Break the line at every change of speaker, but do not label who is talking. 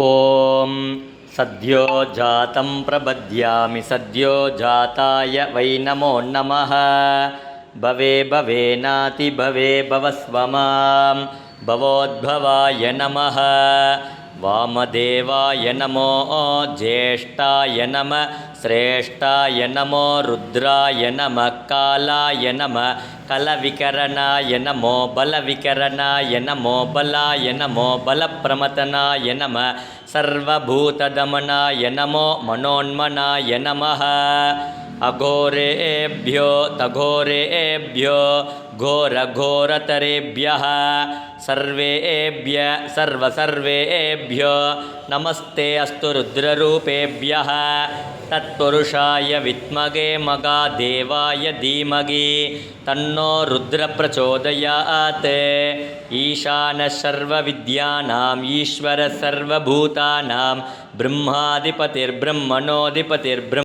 ॐ सद्यो जातं प्रबध्यामि सद्यो जाताय वै नमो नमः। भवे भवेनाति भवे भवस्व मां भवोद्भवाय नमः। वामदेवाय नमो ज्येष्ठाय नमः श्रेष्ठाय नमो रुद्राय नमः कालाय नमः कलविकरणाय नमो बलविकरणाय नमो बलाय नमो बलप्रमथनाय नमः सर्वभूतदमनाय नमो मनोन्मनाय नमः। अघोरेभ्यो तघोरेभ्यो घोरघोरतरेभ्यः सर्वेभ्यो नमस्ते अस्तु रुद्ररूपेभ्यः। तत्पुरुषाय विद्महे मगादेवाय धीमहि तन्नो रुद्रप्रचोदयात्। ईशानः सर्वविद्यानाम् ईश्वरः सर्वभूतानां ब्रह्माधिपतिर्ब्रह्मणोऽधिपतिर्ब्रह्म